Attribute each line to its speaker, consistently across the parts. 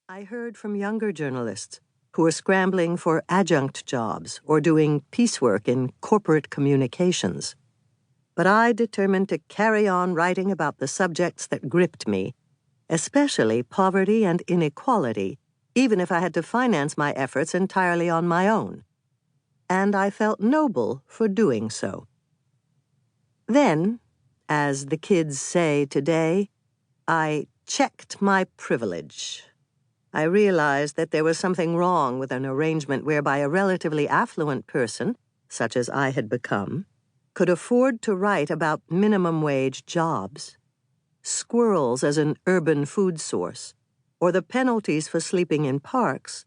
Speaker 1: I heard from younger journalists who were scrambling for adjunct jobs or doing piecework in corporate communications. But I determined to carry on writing about the subjects that gripped me, especially poverty and inequality, even if I had to finance my efforts entirely on my own. And I felt noble for doing so. Then, as the kids say today, I checked my privilege. I realized that there was something wrong with an arrangement whereby a relatively affluent person, such as I had become, could afford to write about minimum wage jobs, squirrels as an urban food source, or the penalties for sleeping in parks,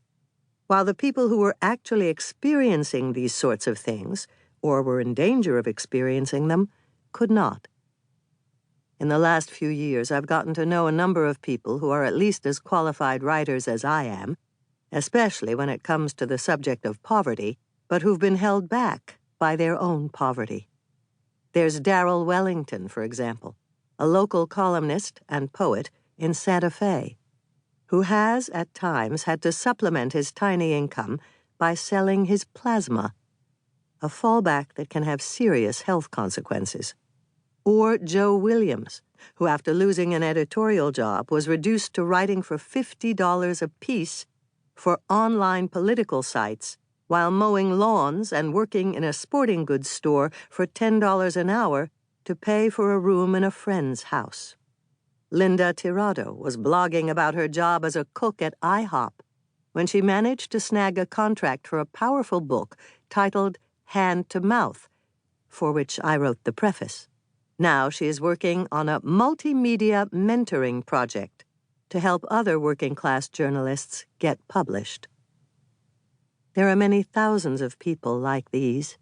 Speaker 1: while the people who were actually experiencing these sorts of things, or were in danger of experiencing them, could not. In the last few years, I've gotten to know a number of people who are at least as qualified writers as I am, especially when it comes to the subject of poverty, but who've been held back by their own poverty. There's Darrell Wellington, for example, a local columnist and poet in Santa Fe, who has, at times, had to supplement his tiny income by selling his plasma, a fallback that can have serious health consequences. Or Joe Williams, who after losing an editorial job was reduced to writing for $50 apiece for online political sites while mowing lawns and working in a sporting goods store for $10 an hour to pay for a room in a friend's house. Linda Tirado was blogging about her job as a cook at IHOP when she managed to snag a contract for a powerful book titled Hand to Mouth, for which I wrote the preface. Now she is working on a multimedia mentoring project to help other working-class journalists get published. There are many thousands of people like these,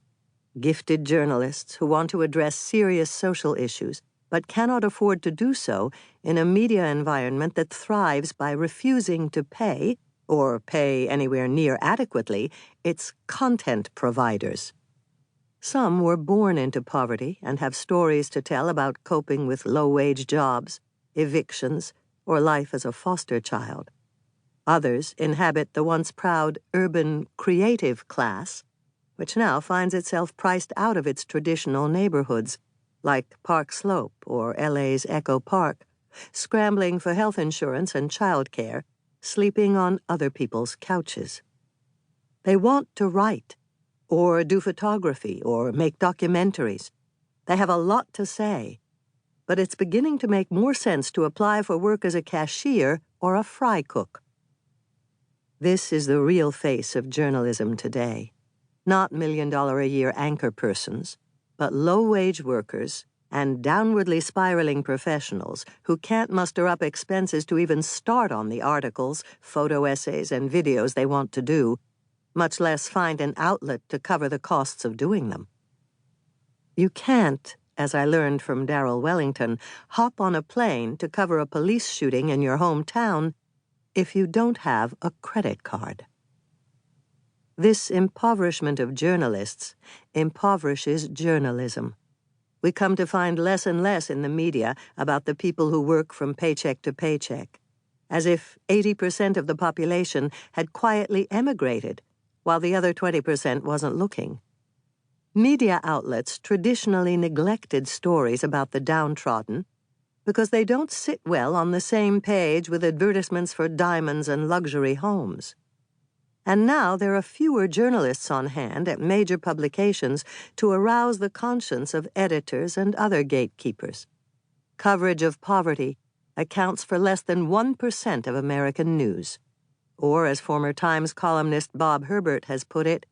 Speaker 1: gifted journalists who want to address serious social issues but cannot afford to do so in a media environment that thrives by refusing to pay, or pay anywhere near adequately, its content providers. Some were born into poverty and have stories to tell about coping with low-wage jobs, evictions, or life as a foster child. Others inhabit the once proud urban creative class, which now finds itself priced out of its traditional neighborhoods, like Park Slope or LA's Echo Park, scrambling for health insurance and childcare, sleeping on other people's couches. They want to write, or do photography, or make documentaries. They have a lot to say, but it's beginning to make more sense to apply for work as a cashier or a fry cook. This is the real face of journalism today. Not million-dollar-a-year anchor persons, but low-wage workers and downwardly spiraling professionals who can't muster up expenses to even start on the articles, photo essays, and videos they want to do, much less find an outlet to cover the costs of doing them. You can't, as I learned from Darrell Wellington, hop on a plane to cover a police shooting in your hometown if you don't have a credit card. This impoverishment of journalists impoverishes journalism. We come to find less and less in the media about the people who work from paycheck to paycheck, as if 80% of the population had quietly emigrated while the other 20% wasn't looking. Media outlets traditionally neglected stories about the downtrodden because they don't sit well on the same page with advertisements for diamonds and luxury homes. And now there are fewer journalists on hand at major publications to arouse the conscience of editors and other gatekeepers. Coverage of poverty accounts for less than 1% of American news. Or, as former Times columnist Bob Herbert has put it,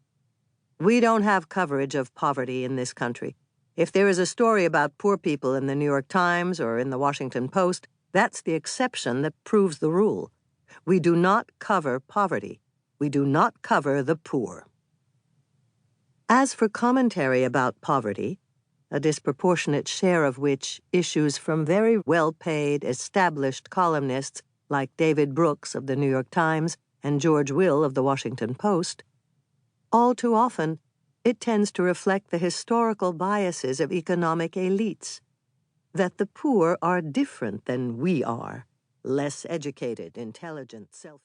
Speaker 1: "We don't have coverage of poverty in this country. If there is a story about poor people in the New York Times or in the Washington Post, that's the exception that proves the rule. We do not cover poverty. We do not cover the poor." As for commentary about poverty, a disproportionate share of which issues from very well-paid, established columnists like David Brooks of the New York Times and George Will of the Washington Post, all too often it tends to reflect the historical biases of economic elites, that the poor are different than we are, less educated, intelligent, self-